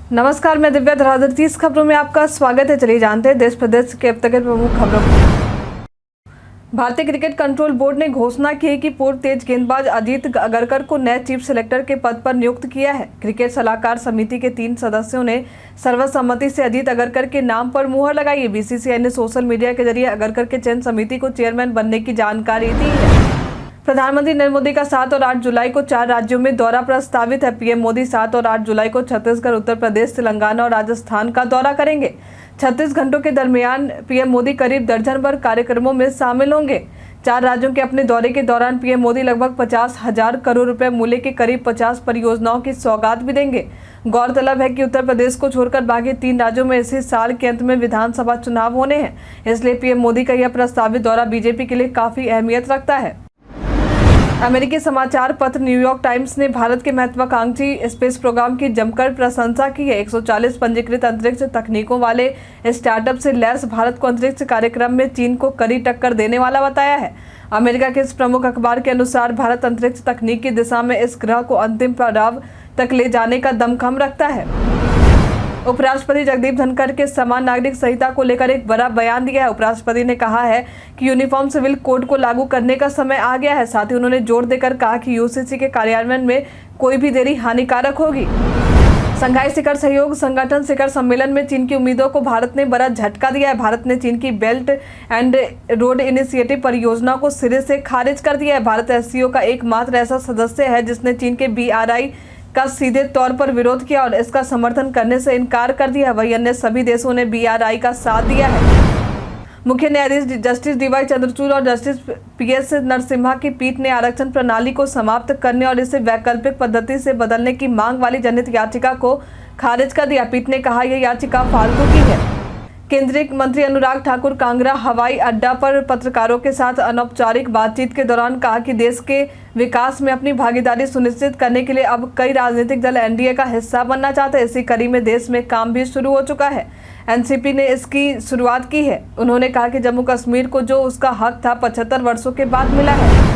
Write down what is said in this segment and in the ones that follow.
नमस्कार, मैं दिव्या धराधर 30 खबरों में आपका स्वागत है। चलिए जानते हैं देश प्रदेश के अब तक के प्रमुख खबरों को। भारतीय क्रिकेट कंट्रोल बोर्ड ने घोषणा की है कि पूर्व तेज गेंदबाज अजीत अगरकर को नए चीफ सेलेक्टर के पद पर नियुक्त किया है। क्रिकेट सलाहकार समिति के 3 सदस्यों ने सर्वसम्मति से अजीत अगरकर के नाम पर मुहर लगाई है। बीसीसीआई ने सोशल मीडिया के जरिए अगरकर के चयन समिति को चेयरमैन बनने की जानकारी दी है। प्रधानमंत्री नरेंद्र मोदी का 7 और 8 जुलाई को 4 राज्यों में दौरा प्रस्तावित है। पीएम मोदी 7 और 8 जुलाई को छत्तीसगढ़, उत्तर प्रदेश, तेलंगाना और राजस्थान का दौरा करेंगे। 36 घंटों के दरमियान पीएम मोदी करीब दर्जन भर कार्यक्रमों में शामिल होंगे। 4 राज्यों के अपने दौरे के दौरान पीएम मोदी लगभग 50,000 करोड़ रुपए मूल्य के करीब 50 परियोजनाओं की सौगात भी देंगे। गौरतलब है कि उत्तर प्रदेश को छोड़कर बाकी 3 राज्यों में इसी साल के अंत में विधानसभा चुनाव होने हैं, इसलिए पीएम मोदी का यह प्रस्तावित दौरा बीजेपी के लिए काफी अहमियत रखता है। अमेरिकी समाचार पत्र न्यूयॉर्क टाइम्स ने भारत के महत्वाकांक्षी स्पेस प्रोग्राम की जमकर प्रशंसा की है। 140 पंजीकृत अंतरिक्ष तकनीकों वाले स्टार्टअप से लैस भारत को अंतरिक्ष कार्यक्रम में चीन को कड़ी टक्कर देने वाला बताया है। अमेरिका के इस प्रमुख अखबार के अनुसार भारत अंतरिक्ष तकनीक की दिशा में इस ग्रह को अंतिम पड़ाव तक ले जाने का दमखम रखता है। उपराष्ट्रपति जगदीप धनखड़ के समान नागरिक संहिता को लेकर एक बड़ा बयान दिया है। उपराष्ट्रपति ने कहा है कि यूनिफॉर्म सिविल कोड को लागू करने का समय आ गया है। साथ ही उन्होंने जोर देकर कहा कि यूसीसी के कार्यान्वयन में कोई भी देरी हानिकारक होगी। शंघाई शिखर सहयोग संगठन शिखर सम्मेलन में चीन की उम्मीदों को भारत ने बड़ा झटका दिया है। भारत ने चीन की बेल्ट एंड रोड इनिशिएटिव परियोजना को सिरे से खारिज कर दिया है। भारत एससीओ का एकमात्र ऐसा सदस्य है जिसने चीन के BRI का सीधे तौर पर विरोध किया और इसका समर्थन करने से इनकार कर दिया। वहीं अन्य सभी देशों ने BRI का साथ दिया है। मुख्य न्यायाधीश जस्टिस DY चंद्रचूड़ और जस्टिस PS नरसिम्हा की पीठ ने आरक्षण प्रणाली को समाप्त करने और इसे वैकल्पिक पद्धति से बदलने की मांग वाली जनहित याचिका को खारिज कर दिया। पीठ ने कहा यह याचिका फालतू की है। केंद्रीय मंत्री अनुराग ठाकुर कांगड़ा हवाई अड्डा पर पत्रकारों के साथ अनौपचारिक बातचीत के दौरान कहा कि देश के विकास में अपनी भागीदारी सुनिश्चित करने के लिए अब कई राजनीतिक दल NDA का हिस्सा बनना चाहते हैं। इसी कड़ी में देश में काम भी शुरू हो चुका है। NCP ने इसकी शुरुआत की है। उन्होंने कहा कि जम्मू कश्मीर को जो उसका हक था 75 वर्षों के बाद मिला है।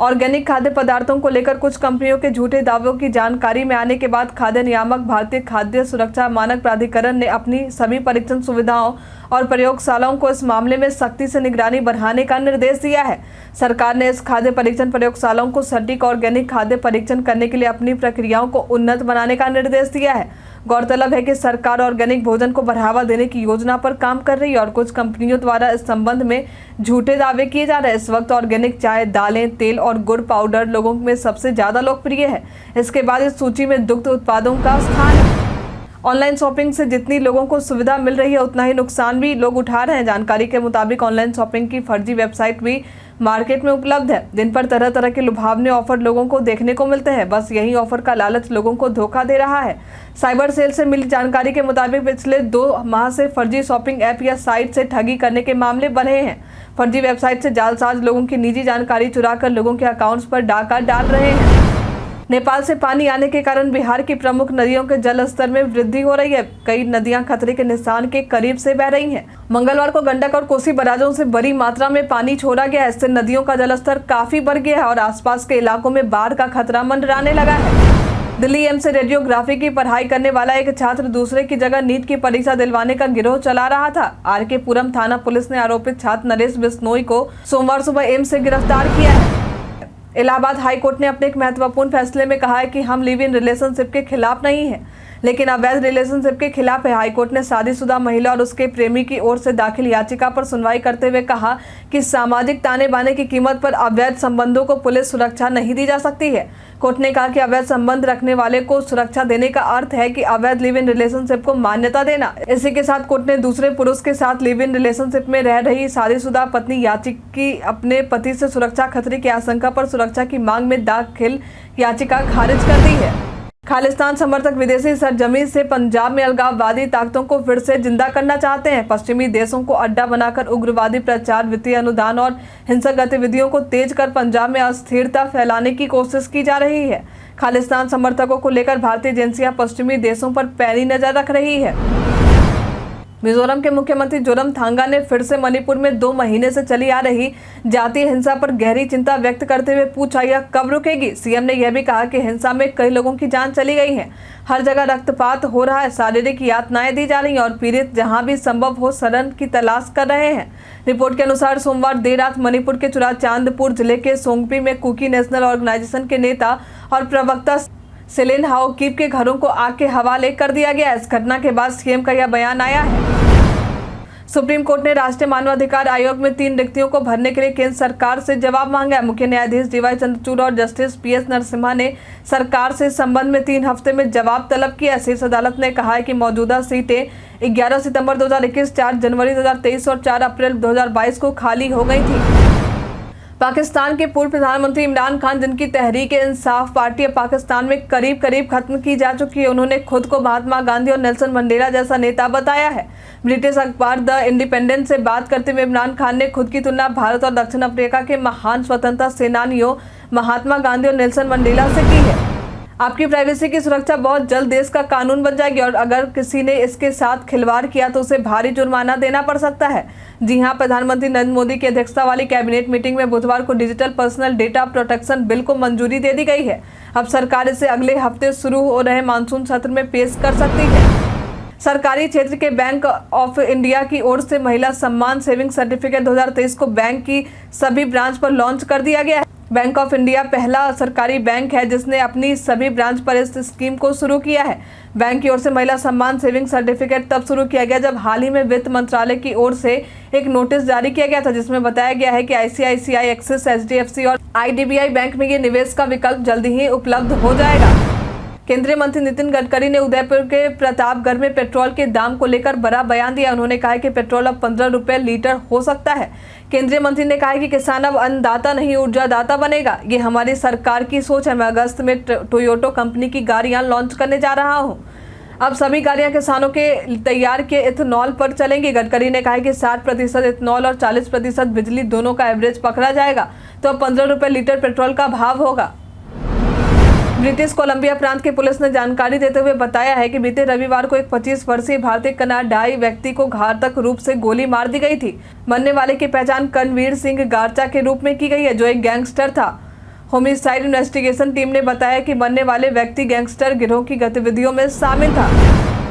ऑर्गेनिक खाद्य पदार्थों को लेकर कुछ कंपनियों के झूठे दावों की जानकारी में आने के बाद खाद्य नियामक भारतीय खाद्य सुरक्षा मानक प्राधिकरण ने अपनी सभी परीक्षण सुविधाओं और प्रयोगशालाओं को इस मामले में सख्ती से निगरानी बढ़ाने का निर्देश दिया है। सरकार ने इस खाद्य परीक्षण प्रयोगशालाओं को सटीक ऑर्गेनिक खाद्य परीक्षण करने के लिए अपनी प्रक्रियाओं को उन्नत बनाने का निर्देश दिया है। गौरतलब है कि सरकार ऑर्गेनिक भोजन को बढ़ावा देने की योजना पर काम कर रही है और कुछ कंपनियों द्वारा इस संबंध में झूठे दावे किए जा रहे हैं। इस वक्त ऑर्गेनिक चाय, दालें, तेल और गुड़ पाउडर लोगों में सबसे ज्यादा लोकप्रिय है। इसके बाद इस सूची में दुग्ध उत्पादों का स्थान है। ऑनलाइन शॉपिंग से जितनी लोगों को सुविधा मिल रही है उतना ही नुकसान भी लोग उठा रहे हैं। जानकारी के मुताबिक ऑनलाइन शॉपिंग की फर्जी वेबसाइट भी मार्केट में उपलब्ध है। दिन पर तरह तरह के लुभावने ऑफर लोगों को देखने को मिलते हैं। बस यही ऑफर का लालच लोगों को धोखा दे रहा है। साइबर सेल से मिली जानकारी के मुताबिक पिछले 2 माह से फर्जी शॉपिंग ऐप या साइट से ठगी करने के मामले बढ़े हैं। फर्जी वेबसाइट से जालसाज लोगों की निजी जानकारी चुराकर लोगों के अकाउंट्स पर डाका डाल रहे हैं। नेपाल से पानी आने के कारण बिहार की प्रमुख नदियों के जल स्तर में वृद्धि हो रही है। कई नदियां खतरे के निशान के करीब से बह रही हैं। मंगलवार को गंडक और कोसी बैराजों से बड़ी मात्रा में पानी छोड़ा गया है। इससे नदियों का जलस्तर काफी बढ़ गया है और आसपास के इलाकों में बाढ़ का खतरा मंडराने लगा है। दिल्ली एम्स से रेडियोग्राफी की पढ़ाई करने वाला एक छात्र दूसरे की जगह नीट की परीक्षा दिलवाने का गिरोह चला रहा था। RK पुरम थाना पुलिस ने आरोपित छात्र नरेश बिश्नोई को सोमवार सुबह एम्स से गिरफ्तार किया है। इलाहाबाद हाई कोर्ट ने अपने एक महत्वपूर्ण फैसले में कहा है कि हम लिव इन रिलेशनशिप के खिलाफ नहीं है, लेकिन अवैध रिलेशनशिप के खिलाफ है। हाईकोर्ट ने शादीशुदा महिला और उसके प्रेमी की ओर से दाखिल याचिका पर सुनवाई करते हुए कहा कि सामाजिक ताने बाने की कीमत पर अवैध संबंधों को पुलिस सुरक्षा नहीं दी जा सकती है। कोर्ट ने कहा कि अवैध संबंध रखने वाले को सुरक्षा देने का अर्थ है कि अवैध लिव इन रिलेशनशिप को मान्यता देना। इसी के साथ कोर्ट ने दूसरे पुरुष के साथ लिव इन रिलेशनशिप में रह रही शादीशुदा पत्नी याचिकी अपने पति से सुरक्षा खतरे की आशंका पर सुरक्षा की मांग में दाखिल याचिका खारिज कर दी है। खालिस्तान समर्थक विदेशी सरजमी से पंजाब में अलगाववादी ताकतों को फिर से जिंदा करना चाहते हैं। पश्चिमी देशों को अड्डा बनाकर उग्रवादी प्रचार, वित्तीय अनुदान और हिंसक गतिविधियों को तेज कर पंजाब में अस्थिरता फैलाने की कोशिश की जा रही है। खालिस्तान समर्थकों को लेकर भारतीय एजेंसियां पश्चिमी देशों पर पैनी नजर रख रही है। मिजोरम के मुख्यमंत्री जोरमथांगा ने फिर से मणिपुर में 2 महीने से चली आ रही जातीय हिंसा पर गहरी चिंता व्यक्त करते हुए पूछा यह कब रुकेगी। सीएम ने यह भी कहा कि हिंसा में कई लोगों की जान चली गई है, हर जगह रक्तपात हो रहा है, शारीरिक यातनाएं दी जा रही हैं और पीड़ित जहां भी संभव हो शरण की तलाश कर रहे हैं। रिपोर्ट के अनुसार सोमवार देर रात मणिपुर के चुराचांदपुर जिले के सोंगपी में कुकी नेशनल ऑर्गेनाइजेशन के नेता और प्रवक्ता सेलेन हाओ कीप के घरों को आग के हवाले कर दिया गया। इस घटना के बाद सीएम का यह बयान आया है। सुप्रीम कोर्ट ने राष्ट्रीय मानवाधिकार आयोग में 3 रिक्तियों को भरने के लिए केंद्र सरकार से जवाब मांगा है। मुख्य न्यायाधीश डीवाई चंद्रचूड़ और जस्टिस पीएस नरसिम्हा ने सरकार से इस संबंध में 3 हफ्ते में जवाब तलब किया। शीर्ष अदालत ने कहा है कि मौजूदा सीटें 11 सितंबर 2021, 4 जनवरी 2023 और 4 अप्रैल 2022 को खाली हो गई थी। पाकिस्तान के पूर्व प्रधानमंत्री इमरान खान, जिनकी तहरीक इंसाफ पार्टी पाकिस्तान में करीब करीब खत्म की जा चुकी है, उन्होंने खुद को महात्मा गांधी और नेल्सन मंडेला जैसा नेता बताया है। ब्रिटिश अखबार द इंडिपेंडेंट से बात करते हुए इमरान खान ने खुद की तुलना भारत और दक्षिण अफ्रीका के महान स्वतंत्रता सेनानियों महात्मा गांधी और नेल्सन मंडेला से की है। आपकी प्राइवेसी की सुरक्षा बहुत जल्द देश का कानून बन जाएगी और अगर किसी ने इसके साथ खिलवाड़ किया तो उसे भारी जुर्माना देना पड़ सकता है। जी हां, प्रधानमंत्री नरेंद्र मोदी की अध्यक्षता वाली कैबिनेट मीटिंग में बुधवार को digital personal data protection bill को मंजूरी दे दी गई है। अब सरकार इसे अगले हफ्ते शुरू हो रहे मानसून सत्र में पेश कर सकती है। सरकारी क्षेत्र के बैंक ऑफ इंडिया की ओर से महिला सम्मान सेविंग सर्टिफिकेट 2023 को बैंक की सभी ब्रांच पर लॉन्च कर दिया गया है। बैंक ऑफ इंडिया पहला सरकारी बैंक है जिसने अपनी सभी ब्रांच पर इस स्कीम को शुरू किया है। बैंक की ओर से महिला सम्मान सेविंग सर्टिफिकेट तब शुरू किया गया जब हाल ही में वित्त मंत्रालय की ओर से एक नोटिस जारी किया गया था जिसमें बताया गया है कि आईसीआईसीआई, एक्सिस, एचडीएफसी और आईडीबीआई बैंक में ये निवेश का विकल्प जल्दी ही उपलब्ध हो जाएगा। केंद्रीय मंत्री नितिन गडकरी ने उदयपुर के प्रतापगढ़ में पेट्रोल के दाम को लेकर बड़ा बयान दिया। उन्होंने कहा कि पेट्रोल अब 15 रुपए लीटर हो सकता है। केंद्रीय मंत्री ने कहा कि किसान अब अन्नदाता नहीं ऊर्जादाता बनेगा। ये हमारी सरकार की सोच है। मैं अगस्त में टोयोटो कंपनी की गाड़ियां लॉन्च करने जा रहा हूं। अब सभी गाड़ियां किसानों के तैयार किए इथेनॉल पर चलेंगी। गडकरी ने कहा कि 60% इथेनॉल और 40% बिजली दोनों का एवरेज पकड़ा जाएगा तो अब 15 रुपए लीटर पेट्रोल का भाव होगा। ब्रिटिश कोलंबिया प्रांत की पुलिस ने जानकारी देते हुए बताया है कि बीते रविवार को एक 25 वर्षीय भारतीय कनाडाई व्यक्ति को घातक रूप से गोली मार दी गई थी। मरने वाले की पहचान करणवीर सिंह गार्चा के रूप में की गई है जो एक गैंगस्टर था। होमिसाइड इन्वेस्टिगेशन टीम ने बताया कि मरने वाले व्यक्ति गैंगस्टर गिरोह की गतिविधियों में शामिल था।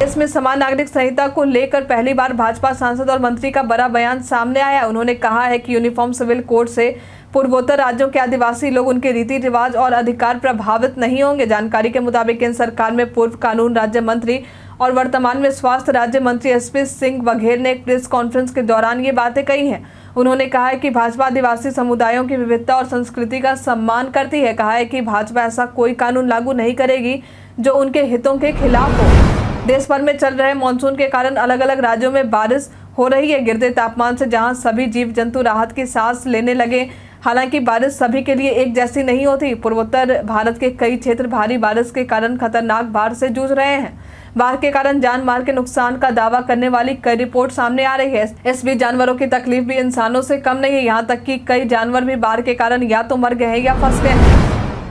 इसमें समान नागरिक संहिता को लेकर पहली बार भाजपा सांसद और मंत्री का बड़ा बयान सामने आया। उन्होंने कहा है कि यूनिफॉर्म सिविल कोड से पूर्वोत्तर राज्यों के आदिवासी लोग, उनके रीति रिवाज और अधिकार प्रभावित नहीं होंगे। जानकारी के मुताबिक केंद्र सरकार में पूर्व कानून राज्य मंत्री और वर्तमान में स्वास्थ्य राज्य मंत्री एसपी सिंह बघेल ने एक प्रेस कॉन्फ्रेंस के दौरान ये बातें कही हैं। उन्होंने कहा है कि भाजपा आदिवासी समुदायों की विविधता और संस्कृति का सम्मान करती है। कहा है कि भाजपा ऐसा कोई कानून लागू नहीं करेगी जो उनके हितों के खिलाफ हो। देश भर में चल रहे मानसून के कारण अलग अलग राज्यों में बारिश हो रही है। गिरते तापमान से जहां सभी जीव जंतु राहत की सांस लेने लगे, हालांकि बारिश सभी के लिए एक जैसी नहीं होती। पूर्वोत्तर भारत के कई क्षेत्र भारी बारिश के कारण खतरनाक बाढ़ से जूझ रहे हैं। बाढ़ के कारण जान माल के नुकसान का दावा करने वाली कई रिपोर्ट सामने आ रही है। इस बीच जानवरों की तकलीफ भी इंसानों से कम नहीं है। यहाँ तक कि कई जानवर भी बाढ़ के कारण या तो मर गए हैं या फंस गए हैं।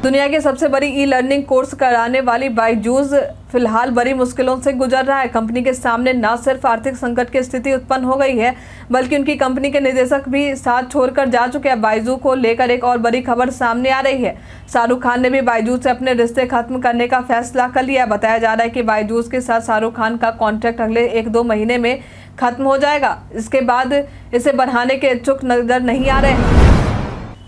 दुनिया की सबसे बड़ी ई लर्निंग कोर्स कराने वाली बायजूस फिलहाल बड़ी मुश्किलों से गुजर रहा है। कंपनी के सामने न सिर्फ आर्थिक संकट की स्थिति उत्पन्न हो गई है बल्कि उनकी कंपनी के निदेशक भी साथ छोड़कर जा चुके हैं। बायजू को लेकर एक और बड़ी खबर सामने आ रही है। शाहरुख खान ने भी बायजूस से अपने रिश्ते खत्म करने का फैसला कर लिया। बताया जा रहा है कि बायजूस के साथ शाहरुख खान का कॉन्ट्रैक्ट अगले 1-2 महीने में खत्म हो जाएगा। इसके बाद इसे बढ़ाने के इच्छुक नजर नहीं आ रहे हैं।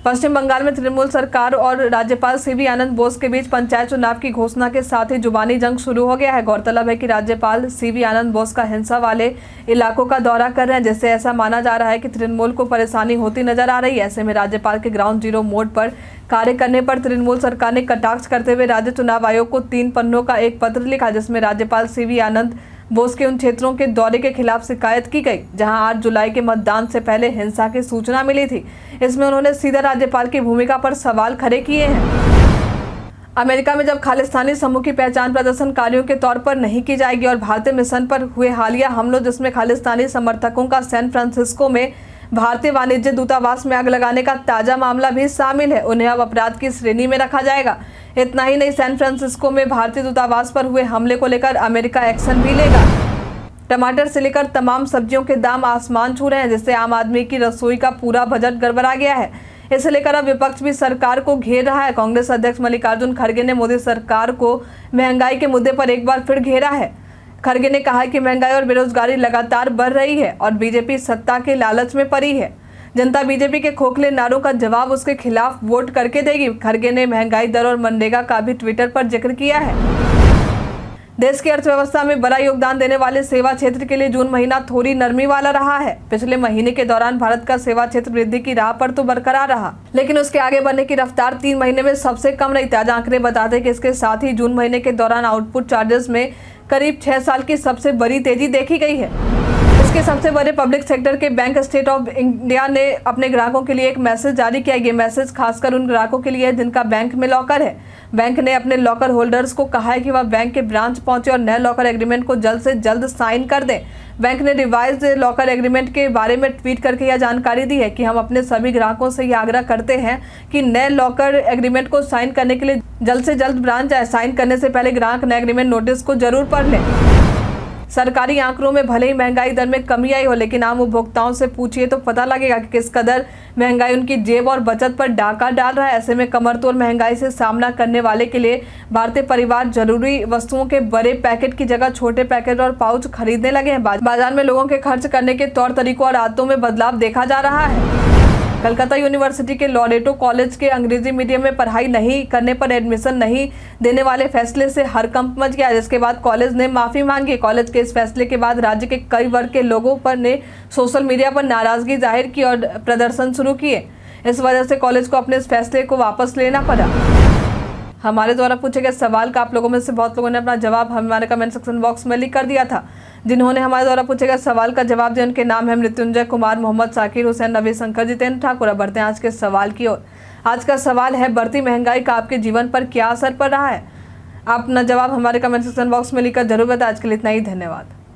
पश्चिम बंगाल में तृणमूल सरकार और राज्यपाल सीवी आनंद बोस के बीच पंचायत चुनाव की घोषणा के साथ ही जुबानी जंग शुरू हो गया है। गौरतलब है कि राज्यपाल सीवी आनंद बोस का हिंसा वाले इलाकों का दौरा कर रहे हैं, जिससे ऐसा माना जा रहा है कि तृणमूल को परेशानी होती नजर आ रही है। ऐसे में राज्यपाल के ग्राउंड जीरो मोड पर कार्य करने पर तृणमूल सरकार ने कटाक्ष करते हुए राज्य चुनाव आयोग को 3 पन्नों का एक पत्र लिखा, जिसमें राज्यपाल सीवी आनंद बोस के उन क्षेत्रों के दौरे के खिलाफ शिकायत की गई जहां 8 जुलाई के मतदान से पहले हिंसा की सूचना मिली थी। इसमें उन्होंने सीधा राज्यपाल की भूमिका पर सवाल खड़े किए हैं। अमेरिका में जब खालिस्तानी समूह की पहचान प्रदर्शनकारियों के तौर पर नहीं की जाएगी और भारतीय मिशन पर हुए हालिया हमलों, जिसमें खालिस्तानी समर्थकों का सैन फ्रांसिस्को में भारतीय वाणिज्य दूतावास में आग लगाने का ताजा मामला भी शामिल है, उन्हें अब अपराध की श्रेणी में रखा जाएगा। इतना ही नहीं, सैन फ्रांसिस्को में भारतीय दूतावास पर हुए हमले को लेकर अमेरिका एक्शन भी लेगा। टमाटर से लेकर तमाम सब्जियों के दाम आसमान छू रहे हैं, जिससे आम आदमी की रसोई का पूरा बजट गड़बड़ा गया है। इसे लेकर अब विपक्ष भी सरकार को घेर रहा है। कांग्रेस अध्यक्ष मल्लिकार्जुन खड़गे ने मोदी सरकार को महंगाई के मुद्दे पर एक बार फिर घेरा है। खड़गे ने कहा कि महंगाई और बेरोजगारी लगातार बढ़ रही है और बीजेपी सत्ता के लालच में पड़ी है। जनता बीजेपी के खोखले नारों का जवाब उसके खिलाफ वोट करके देगी। खड़गे ने महंगाई दर और मनरेगा का भी ट्विटर पर जिक्र किया है। देश की अर्थव्यवस्था में बड़ा योगदान देने वाले सेवा क्षेत्र के लिए जून महीना थोड़ी नरमी वाला रहा है। पिछले महीने के दौरान भारत का सेवा क्षेत्र वृद्धि की राह पर तो बरकरार रहा, लेकिन उसके आगे बढ़ने की रफ्तार 3 महीने में सबसे कम रही। ताजा आंकड़े बताते हैं कि इसके साथ ही जून महीने के दौरान आउटपुट चार्जेस में करीब 6 साल की सबसे बड़ी तेजी देखी गई है। इसके सबसे बड़े पब्लिक सेक्टर के बैंक स्टेट ऑफ इंडिया ने अपने ग्राहकों के लिए एक मैसेज जारी किया। ये मैसेज खासकर उन ग्राहकों के लिए है जिनका बैंक में लॉकर है। बैंक ने अपने लॉकर होल्डर्स को कहा है कि वह बैंक के ब्रांच पहुंचे और नए लॉकर एग्रीमेंट को जल्द से जल्द साइन कर दें। बैंक ने रिवाइज्ड लॉकर एग्रीमेंट के बारे में ट्वीट करके यह जानकारी दी है कि हम अपने सभी ग्राहकों से यह आग्रह करते हैं कि नए लॉकर एग्रीमेंट को साइन करने के लिए जल्द से जल्द ब्रांच जाए। साइन करने से पहले ग्राहक नए एग्रीमेंट नोटिस को जरूर पढ़ लें। सरकारी आंकड़ों में भले ही महंगाई दर में कमी आई हो, लेकिन आम उपभोक्ताओं से पूछिए तो पता लगेगा कि किस कदर महंगाई उनकी जेब और बचत पर डाका डाल रहा है। ऐसे में कमरतोड़ महंगाई से सामना करने वाले के लिए भारतीय परिवार जरूरी वस्तुओं के बड़े पैकेट की जगह छोटे पैकेट और पाउच खरीदने लगे हैं। बाजार में लोगों के खर्च करने के तौर तरीकों और आदतों में बदलाव देखा जा रहा है। कलकत्ता यूनिवर्सिटी के लॉरेटो कॉलेज के अंग्रेजी मीडियम में पढ़ाई नहीं करने पर एडमिशन नहीं देने वाले फैसले से हड़कंप मच गया, जिसके बाद कॉलेज ने माफी मांगी। कॉलेज के इस फैसले के बाद राज्य के कई वर्ग के लोगों पर ने सोशल मीडिया पर नाराजगी जाहिर की और प्रदर्शन शुरू किए। इस वजह से कॉलेज को अपने इस फैसले को वापस लेना पड़ा। हमारे द्वारा पूछे गए सवाल का आप लोगों में से बहुत लोगों ने अपना जवाब हमारे कमेंट सेक्शन बॉक्स में लिख कर दिया था। जिन्होंने हमारे द्वारा पूछे गए सवाल का जवाब दिया उनके नाम है मृत्युंजय कुमार, मोहम्मद साकिर हुसैन, रवि शंकर, जितेंद्र ठाकुर। अब बढ़ते हैं आज के सवाल की ओर। आज का सवाल है, बढ़ती महंगाई का आपके जीवन पर क्या असर पड़ रहा है? आप अपना जवाब हमारे कमेंट सेक्शन बॉक्स में लिखकर जरूर बताएं। आज के लिए इतना ही, धन्यवाद।